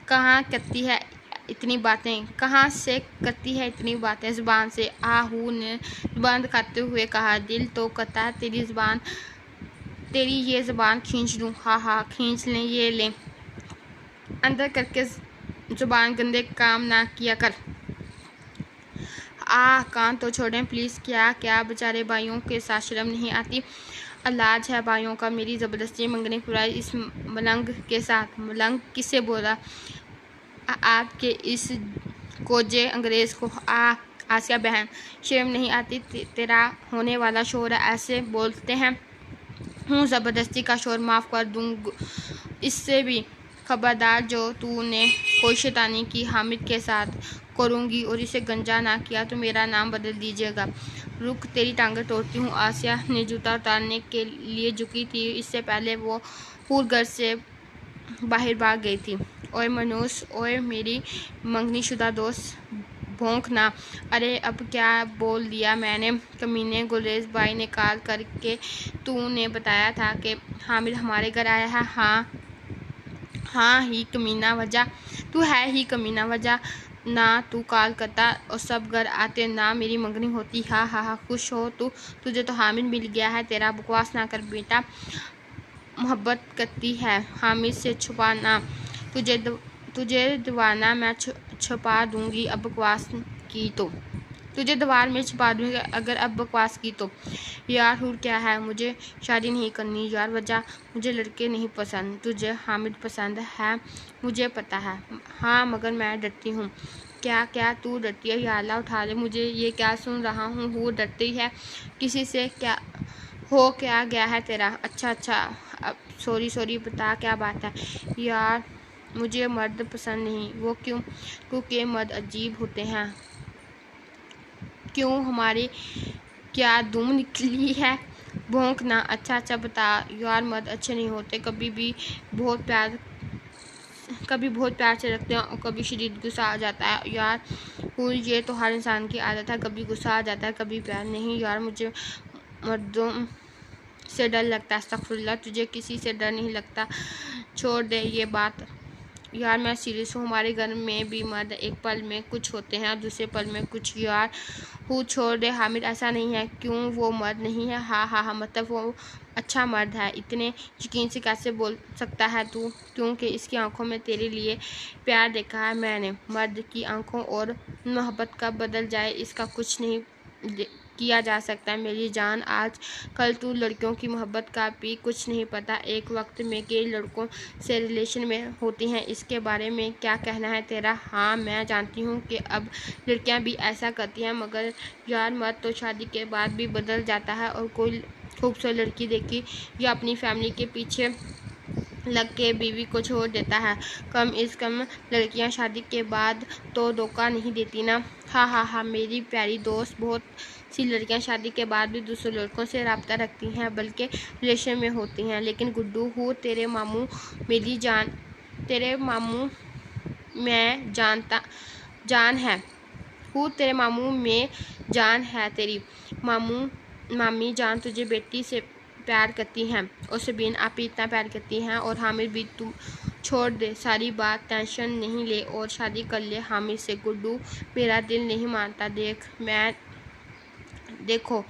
Speaker 1: कहाँ करती है इतनी बातें? कहाँ से करती है इतनी बातें? ज़ुबान से। आहू ने ज़ुबान खाते हुए कहा। दिल तो करता है तेरी ये ज़ुबान खींच दूँ। हाँ हाँ खींच लें, ये लें अंदर करके ज़ुबान, गंदे काम ना किया कर। कान तो छोड़ें प्लीज़। क्या क्या बेचारे भाइयों के साथ शर्म नहीं आती। इलाज है भाइयों का, मेरी ज़बरदस्ती मंगनी पुराई इस मलंग के साथ। मलंग किसे बोला? आपके इस कोजे अंग्रेज़ को। आसिया बहन, शर्म नहीं आती? तेरा होने वाला शोर ऐसे बोलते हैं? हूँ ज़बरदस्ती का शोर माफ़ कर दूँ इससे भी। खबरदार जो तूने कोई शैतानी की हामिद के साथ करूँगी और इसे गंजा ना किया तो मेरा नाम बदल दीजिएगा। रुक, तेरी टांगें तोड़ती हूँ। आसिया ने जूता उतारने के लिए झुकी थी, इससे पहले वो हूर घर से बाहर भाग गई थी। ओए मनूस, ओए मेरी मंगनीशुदा दोस्त, भौंक ना। अरे अब क्या बोल दिया मैंने? कमीने, गुलेज भाई ने कॉल करके तूने बताया था कि हामिद हमारे घर आया है। हाँ ही कमीना वजह। तू है ही कमीना वजह। ना तू कॉल करता और सब घर आते, ना मेरी मंगनी होती। हाँ, खुश हो तू? तुझे तो हामिद मिल गया है। तेरा बकवास ना कर बेटा। मोहब्बत करती है हामिद से छुपाना। तुझे दीवाना मैं छुपा दूंगी अब बकवास की तो। तुझे दीवार में छुपा दूंगी अगर अब बकवास की तो। यार हूर क्या है? मुझे शादी नहीं करनी यार वजह। मुझे लड़के नहीं पसंद। तुझे हामिद पसंद है मुझे पता है। हाँ मगर मैं डरती हूँ। क्या तू डरती है? या अल्लाह उठा ले मुझे। ये क्या सुन रहा हूँ? हूर डरती है किसी से? क्या हो क्या गया है तेरा? अच्छा अब सॉरी बता क्या बात है? यार मुझे मर्द पसंद नहीं। वो क्यों? क्योंकि मर्द अजीब होते हैं। क्यों, हमारे क्या दुम निकली है? भौंक ना। अच्छा बता। यार मर्द अच्छे नहीं होते। कभी बहुत प्यार से रखते हैं और कभी शदीद गुस्सा आ जाता है। यार ये तो हर इंसान की आदत है, कभी गुस्सा आ जाता है कभी प्यार। नहीं यार मुझे मर्दों से डर लगता है। अस्तगफुरुल्लाह, तुझे किसी से डर नहीं लगता? छोड़ दे ये बात। यार मैं सीरियस हूँ। हमारे घर में भी मर्द एक पल में कुछ होते हैं और दूसरे पल में कुछ। यार हूँ छोड़ दे। हामिद ऐसा नहीं है। क्यों, वो मर्द नहीं है? हाँ मतलब वो अच्छा मर्द है। इतने यकीन से कैसे बोल सकता है तू? क्योंकि इसकी आंखों में तेरे लिए प्यार देखा है मैंने। मर्द की आंखों और मोहब्बत कब बदल जाए इसका कुछ नहीं किया जा सकता है मेरी जान। आज कल तू लड़कियों की मोहब्बत का भी कुछ नहीं पता। एक वक्त में कई लड़कों से रिलेशन में होती हैं, इसके बारे में क्या कहना है तेरा? हाँ मैं जानती हूँ कि अब लड़कियाँ भी ऐसा करती हैं, मगर यार मर्द तो शादी के बाद भी बदल जाता है और कोई खूबसूरत लड़की देखी या अपनी फैमिली के पीछे लग के बीवी को छोड़ देता है। कम इज़ कम लड़कियां शादी के बाद तो धोखा नहीं देती ना। हाँ मेरी प्यारी दोस्त, बहुत सी लड़कियां शादी के बाद भी दूसरे लड़कों से रब्ता रखती हैं, बल्कि रिलेशन में होती हैं। लेकिन गुड्डू हूँ तेरे मामू मेरी जान, तेरे मामू में जान है। हूँ तेरे मामू में जान है। तेरी मामी जान तुझे बेटी से प्यार करती हैं और सबीन आप भी इतना प्यार करती हैं। और हामिद भी, तुम छोड़ दे सारी बात, टेंशन नहीं ले और शादी कर ले हामिद से। गुड्डू मेरा दिल नहीं मानता। देखो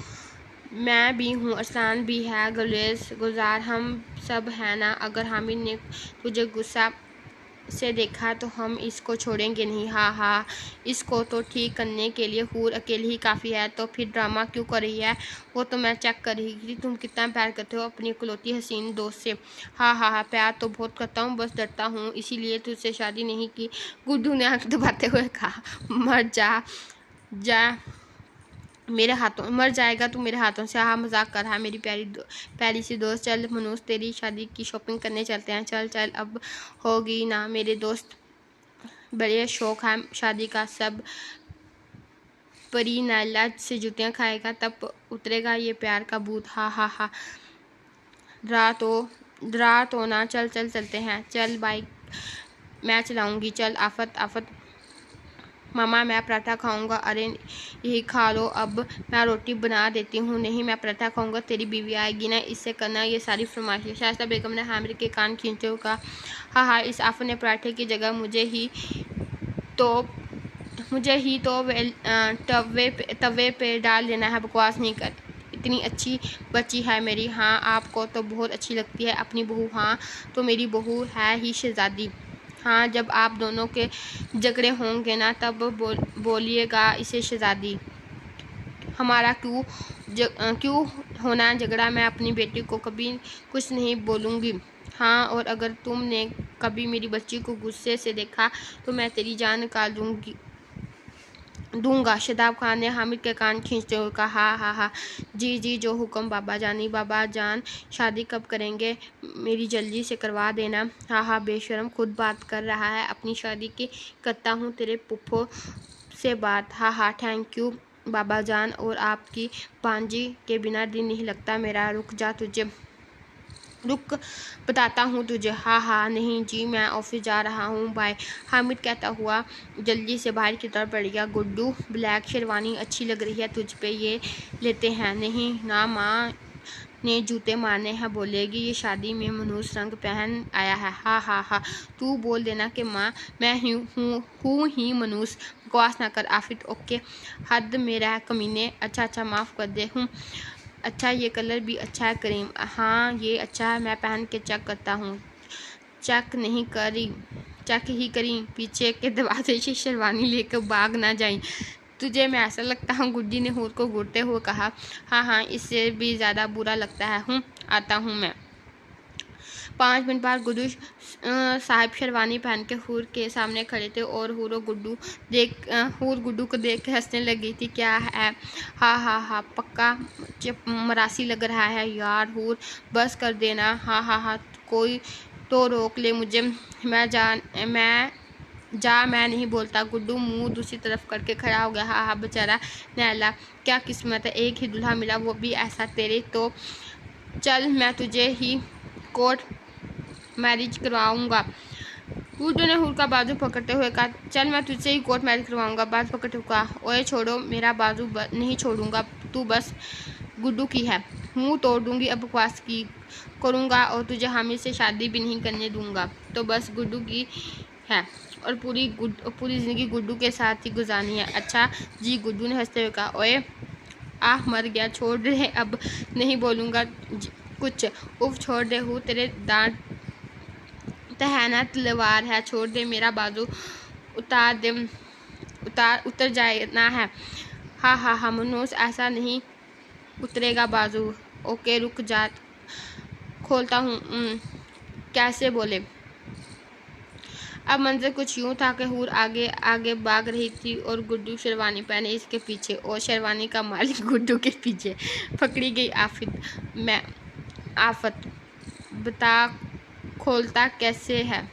Speaker 1: मैं भी हूँ, अरसान भी है, गुलजार हम सब है ना। अगर हामिद ने तुझे गुस्सा से देखा तो हम इसको छोड़ेंगे नहीं। हाँ इसको तो ठीक करने के लिए हूर अकेली ही काफ़ी है। तो फिर ड्रामा क्यों कर रही है? वो तो मैं चेक कर रही थी तुम कितना प्यार करते हो अपनी इकलौती हसीन दोस्त से। हाँ प्यार तो बहुत करता हूँ, बस डरता हूँ, इसीलिए तुझसे शादी नहीं की। गुड्डू ने आंख दबाते हुए कहा। मर जा मेरे हाथों, मर जाएगा तू मेरे हाथों से। हाँ मजाक कर रहा है मेरी प्यारी सी दोस्त। चल मनोज तेरी शादी की शॉपिंग करने चलते हैं। चल अब होगी ना मेरे दोस्त, बड़े शौक है शादी का। सब परी नाला से जूतियाँ खाएगा तब उतरेगा ये प्यार का भूत। हाँ डरा तो ना। चलते हैं। चल बाइक मैं चलाऊंगी। चल आफत मामा मैं पराठा खाऊंगा। अरे यही खा लो, अब मैं रोटी बना देती हूँ। नहीं मैं पराठा खाऊंगा, तेरी बीवी आएगी ना, इससे करना ये सारी फरमाइशें। शाइस्ता बेगम ने हामिद के कान खींचते हुए कहा। हाँ इस आफत ने पराठे की जगह मुझे ही तो तवे पे डाल देना है। बकवास नहीं कर, इतनी अच्छी बच्ची है मेरी। हाँ आपको तो बहुत अच्छी लगती है अपनी बहू। हाँ तो मेरी बहू है ही शहजादी। हाँ, जब आप दोनों के झगड़े होंगे ना तब बोलिएगा इसे शहजादी। हमारा क्यों होना झगड़ा? मैं अपनी बेटी को कभी कुछ नहीं बोलूँगी। हाँ, और अगर तुमने कभी मेरी बच्ची को गुस्से से देखा तो मैं तेरी जान निकाल दूंगा। शदाब खान ने हामिद के कान खींचते हुए कहा, हाँ हाँ हाँ, जी जी, जो हुक्म बाबा जानी। बाबा जान, शादी कब करेंगे? मेरी जल्दी से करवा देना। हाँ हाँ, बेशरम, खुद बात कर रहा है अपनी शादी की। करता हूँ तेरे पुप्पो से बात। हाँ हाँ, थैंक यू बाबा जान। और आपकी भांजी के बिना दिन नहीं लगता मेरा। रुक बताता हूँ तुझे। हाँ हाँ, नहीं जी, मैं ऑफिस जा रहा हूँ, बाय। हामिद कहता हुआ जल्दी से बाहर की तरफ बढ़ गया। गुड्डू, ब्लैक शेरवानी अच्छी लग रही है तुझ पे, ये लेते हैं? नहीं ना, माँ ने जूते मारने हैं, बोलेगी ये शादी में मनहूस रंग पहन आया है। हाँ हाँ हाँ, तू बोल देना कि माँ मैं हूँ ही मनहूस। बकवास ना कर आफिद। ओके, हद में रह कमीने। अच्छा, माफ़ कर दे हूँ। अच्छा, ये कलर भी अच्छा है करीम। हाँ, ये अच्छा है, मैं पहन के चेक करता हूँ। चेक ही करी, पीछे के दरवाजे से शेरवानी लेकर भाग ना जाई तुझे मैं ऐसा लगता हूँ। गुड्डी ने हूर को घूरते हुए कहा। हाँ, इससे भी ज़्यादा बुरा लगता है। आता हूँ मैं। 5 मिनट बाद गुड्डू साहब शेरवानी पहन के हूर के सामने खड़े थे और हूर गुड्डू को देख के हंसने लगी थी। क्या है? हाँ, पक्का मरासी लग रहा है यार। हूर, बस कर देना। हाँ, कोई तो रोक ले मुझे। मैं नहीं बोलता। गुड्डू मुंह दूसरी तरफ करके खड़ा हो गया। हाँ, बेचारा नैला, क्या किस्मत है, एक ही दूल्हा मिला, वो भी ऐसा तेरे। तो चल, मैं तुझे ही कोर्ट मैरिज करवाऊंगा। गुड्डू ने हूर का बाजू पकड़ते हुए कहा। चल, मैं तुझसे ही कोर्ट मैरिज करवाऊंगा। बाजू पकड़ते हुए कहा। ओए छोड़ो, मेरा बाजू नहीं छोड़ूंगा। तू बस गुड्डू की है, मुंह तोड़ दूंगी अब बकवास की करूंगा और तुझे हामिद से शादी भी नहीं करने दूंगा। तो बस गुड्डू की है और पूरी ज़िंदगी गुड्डू के साथ ही गुजारनी है। अच्छा जी, गुड्डू ने हंसते हुए कहा। ओए मर गया, छोड़ दे, अब नहीं बोलूँगा कुछ। उफ, छोड़ दे हूँ, तेरे दांत तहना तलवार है, छोड़ दे, मेरा बाजू उतर जाना है। हाँ, मनोज, ऐसा नहीं उतरेगा बाजू। ओके, रुक जा, खोलता हूँ। कैसे बोले? अब मंजर कुछ यूँ था कि हूर आगे आगे भाग रही थी और गुड्डू शेरवानी पहने इसके पीछे और शेरवानी का मालिक गुड्डू के पीछे। पकड़ी गई आफत, बता खोलता कैसे है?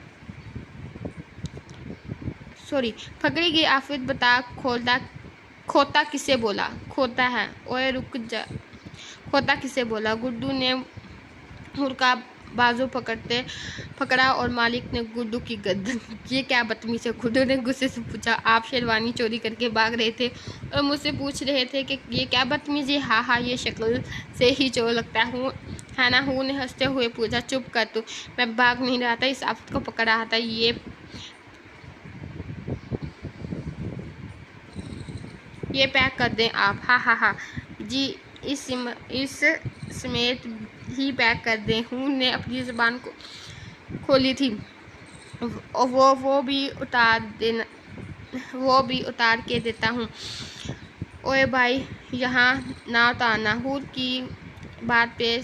Speaker 1: पकड़ी गई आफत, बता खोता किसे बोला? खोता है। ओए रुक जा, खोता किसे बोला? गुड्डू ने हूर का बाजू पकड़ा और मालिक ने गुड्डू की गर्दन। ये क्या बदतमीज है? गुड्डू ने गुस्से से पूछा। आप शेरवानी चोरी करके भाग रहे थे और मुझसे पूछ रहे थे कि ये क्या बदतमीजी? हाँ, ये शक्ल से ही चोर लगता हूँ, है ना? हूर ने हंसते हुए पूछा। चुप कर तू, मैं भाग नहीं रहा था, इस आफत को पकड़ रहा था। ये पैक कर दें आप। हाँ जी, इस समेत ही पैक कर दें। हूर ने अपनी ज़ुबान को खोली थी। वो भी उतार के देता हूँ। ओए भाई, यहाँ ना उतारना। हूर की बात पे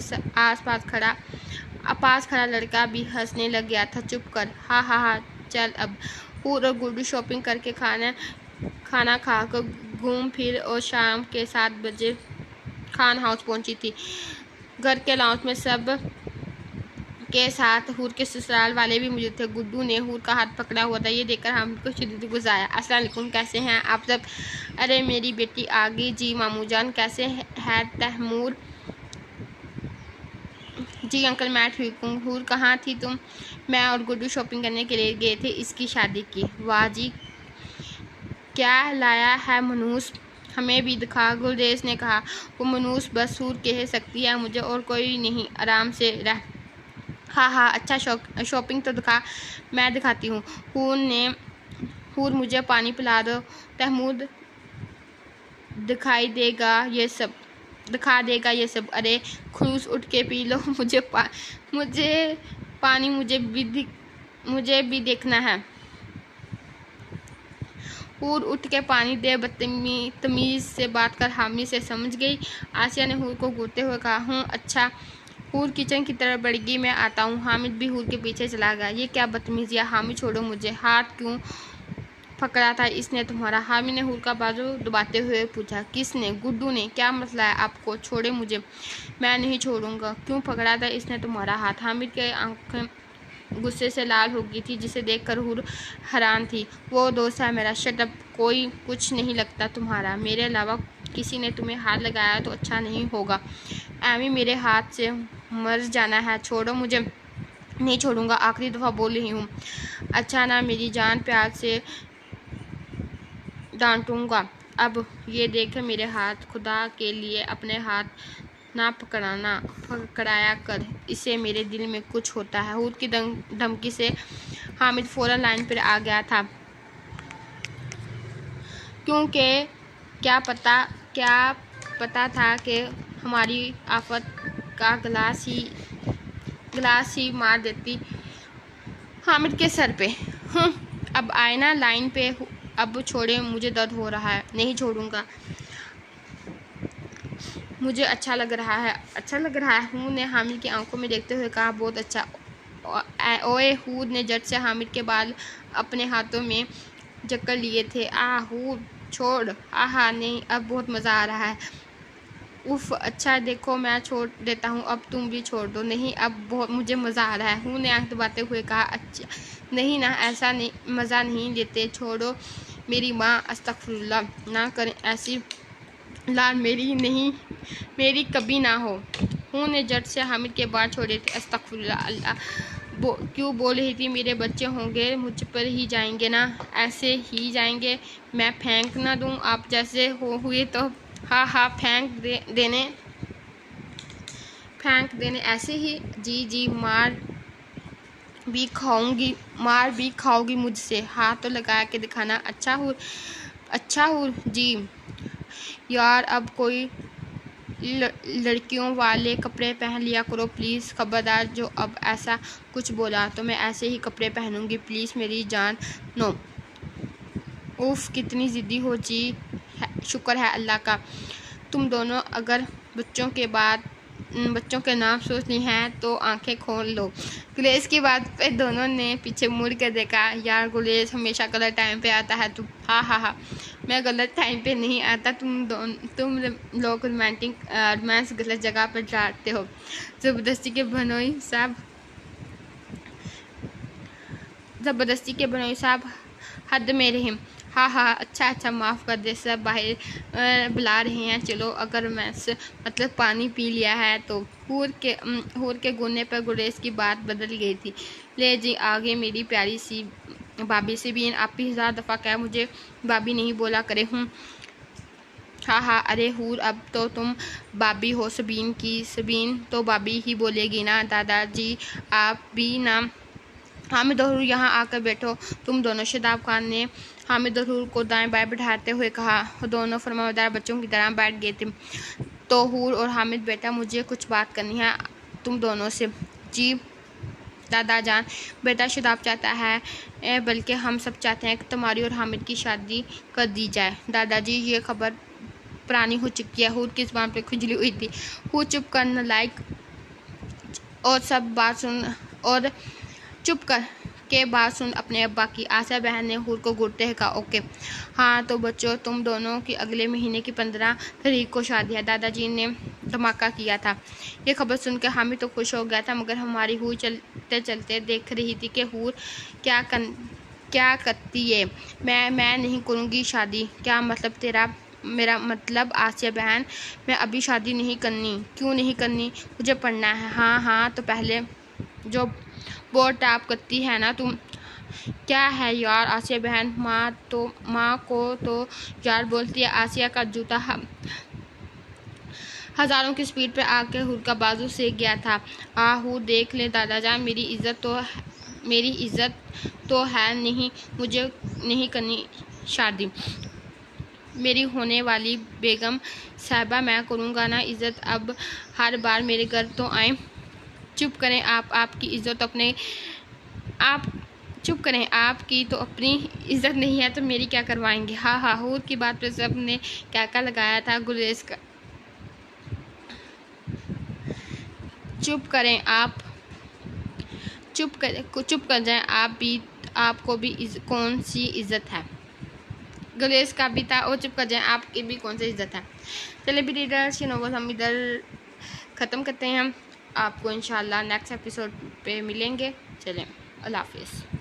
Speaker 1: पास खड़ा लड़का भी हंसने लग गया था। चुप कर। हाँ, चल अब। हूर और गुड्डू शॉपिंग करके खाना खाकर घूम फिर और शाम के 7 बजे खान हाउस पहुंची थी। घर के लाउंज में सब के साथ हूर के ससुराल वाले भी मौजूद थे। गुड्डू ने हूर का हाथ पकड़ा हुआ था। ये देखकर हम को शुद्ध गुजारा। अस्सलाम वालेकुम, कैसे हैं आप सब? अरे मेरी बेटी आ गई जी। मामू जान कैसे है तैमूर? जी अंकल, मैं ठीक हूँ। हूर, कहाँ थी तुम? मैं और गुड्डू शॉपिंग करने के लिए गए थे इसकी शादी की। वाह जी, क्या लाया है मनूस? हमें भी दिखा, गुलरेज ने कहा। वो मनूस बस हूर कह सकती है, मुझे और कोई नहीं। आराम से रह। हाँ, अच्छा शॉपिंग तो दिखा। मैं दिखाती हूँ। हूर, मुझे पानी पिला दो। तैमूर दिखा देगा ये सब। अरे खुलूस, उठ के पी लो। मुझे पानी, मुझे भी मुझे भी देखना है। हूर उठ के पानी दे, तमीज से बात कर हामिद से समझ गई। आसिया ने हूर को घूरते हुए कहा, हूँ अच्छा। हूर किचन की तरफ बढ़ गई, मैं आता हूँ। हामिद भी हूर के पीछे चला गया। ये क्या बदतमीजिया, हामिद छोड़ो मुझे। हाथ क्यों पकड़ा था इसने तुम्हारा? हामिद ने हूर का बाजू दबाते हुए पूछा। किसने? गुड्डू ने। क्या मसला है आपको? छोड़े मुझे। मैं नहीं छोड़ूंगा। क्यों पकड़ा था इसने तुम्हारा हाथ? हामिद के आंखें गुस्से से लाल हो गई थी, जिसे देखकर हूर हैरान थी। वो दोस्त है मेरा। Shut up. कोई कुछ नहीं लगता तुम्हारा। मेरे अलावा किसी ने तुम्हें हाथ लगाया तो अच्छा नहीं होगा। एमी मेरे हाथ से मर जाना है। छोड़ो मुझे। नहीं छोड़ूंगा, आखिरी दफ़ा बोल रही हूँ। अच्छा ना, मेरी जान प्यार से डांटूंगा। अब ये देखे मेरे हाथ, खुदा के लिए अपने हाथ ना पकड़ाया कर, इससे मेरे दिल में कुछ होता है। हूर की धमकी से हामिद फौरन लाइन पर आ गया था, क्योंकि क्या पता था कि हमारी आफत का गिलास ही मार देती हामिद के सर पे। अब आए ना लाइन पे। अब छोड़े मुझे, दर्द हो रहा है। नहीं छोड़ूंगा। मुझे अच्छा लग रहा है। अच्छा लग रहा है? हूर ने हामिद की आंखों में देखते हुए कहा। बहुत अच्छा। ओए, हूर ने झट से हामिद के बाल अपने हाथों में जकड़ लिए थे। हूर छोड़। आहा नहीं, अब बहुत मज़ा आ रहा है। उफ, अच्छा देखो मैं छोड़ देता हूँ, अब तुम भी छोड़ दो। नहीं, अब बहुत मुझे मज़ा आ रहा है। हूर ने आंख दबाते हुए कहा। अच्छा नहीं ना, ऐसा नहीं, मज़ा नहीं लेते। छोड़ो मेरी माँ, अस्तगफुरुल्लाह। ना करें ऐसी लाल, मेरी कभी ना हो। हूँ ने झट से हामिद के बाल छोड़े थे। अस्तगफुरुल्लाह, अल्लाह क्यों बोल रही थी? मेरे बच्चे होंगे, मुझ पर ही जाएंगे ना? ऐसे ही जाएंगे। मैं फेंक ना दूँ आप जैसे हुए तो? हाँ, फेंक देने ऐसे ही। जी, मार भी खाओगी मुझसे। हाथ तो लगा के दिखाना। अच्छा हूँ जी। यार अब कोई लड़कियों वाले कपड़े पहन लिया करो प्लीज़। खबरदार, जो अब ऐसा कुछ बोला तो मैं ऐसे ही कपड़े पहनूंगी। प्लीज़ मेरी जान। नो। उफ, कितनी ज़िद्दी हो जी। शुक्र है अल्लाह का। तुम दोनों अगर बच्चों के नाम सोचनी हैं तो आंखें खोल लो। गुलेश की बात पे दोनों ने पीछे मुड़ कर देखा। यार गुलेश हमेशा गलत टाइम पे आता है। तुम हाँ, मैं गलत टाइम पे नहीं आता। तुम लोग रोमांस गलत जगह पर डालते हो। ज़बरदस्ती के बनोई साहब हद में रहे। हाँ, अच्छा, माफ़ कर दे। सब बाहर बुला रहे हैं। चलो, अगर मैं मतलब पानी पी लिया है तो। हूर के गुने पर गुरेज की बात बदल गई थी। ले जी, आगे मेरी प्यारी सी भाभी सबीन, आप भी 1000 दफ़ा क्या मुझे भाभी नहीं बोला करे हूँ। हाँ, अरे हूर, अब तो तुम भाभी हो सबीन की। सबीन तो भाभी ही बोलेगी ना। दादाजी आप भी ना। हामिद और हूर यहाँ आकर बैठो तुम दोनों। शदाब खान ने हामिद और हूर को दाएं बाएं बैठाते हुए कहा। दोनों फरमाबरदार बच्चों की तरह बैठ गए थे। तो हूर और हामिद, बेटा मुझे कुछ बात करनी है तुम दोनों से। जी दादा जान। बेटा शदाब चाहता है, बल्कि हम सब चाहते हैं कि तुम्हारी और हामिद की शादी कर दी जाए। दादाजी ये खबर पुरानी हो चुकी है। हूर की ज़ुबान पर खुजली हुई थी। हूर चुप कर लाइक और सब बात सुन और चुप कर के बात सुन अपने अब्बा की। आसिया बहन ने हूर को घूरते हुए कहा। ओके। हाँ तो बच्चों, तुम दोनों की अगले महीने की 15 तारीख को शादी है। दादाजी ने धमाका किया था। ये खबर सुनकर हामिद तो खुश हो गया था, मगर हमारी हूर चलते चलते देख रही थी कि हूर क्या करती है। मैं नहीं करूँगी शादी। क्या मतलब तेरा? मेरा मतलब आसिया बहन, मैं अभी शादी नहीं करनी। क्यों नहीं करनी? मुझे पढ़ना है। हाँ, तो पहले जो बहुत टाप करती है ना तुम। क्या है यार आसिया बहन, माँ को तो यार बोलती है। आसिया का जूता हज़ारों की स्पीड पर आके हूर का बाजू सेक गया था। हूर देख ले दादाजान, मेरी इज्जत तो है नहीं। मुझे नहीं करनी शादी। मेरी होने वाली बेगम साहिबा, मैं करूँगा ना इज्जत। अब हर बार मेरे घर तो आए। चुप करें आप। आपकी इज्जत अपने आप चुप करें, आपकी तो अपनी इज्जत नहीं है तो मेरी क्या करवाएंगे। हाँ हाँ, हूर की बात पर सब ने क्या क्या लगाया था। गुरेज का चुप करें आप, चुप कर जाएं आप भी, आपको भी कौन सी इज्जत है। गुरेज का भी था, और चुप कर जाएं आपकी भी कौन सी इज्जत है। चलिए भी रीडर्स, नोवेल हम इधर ख़त्म करते हैं। हम आपको इंशाल्लाह नेक्स्ट एपिसोड पे मिलेंगे। चलें, अल्लाह हाफिज़।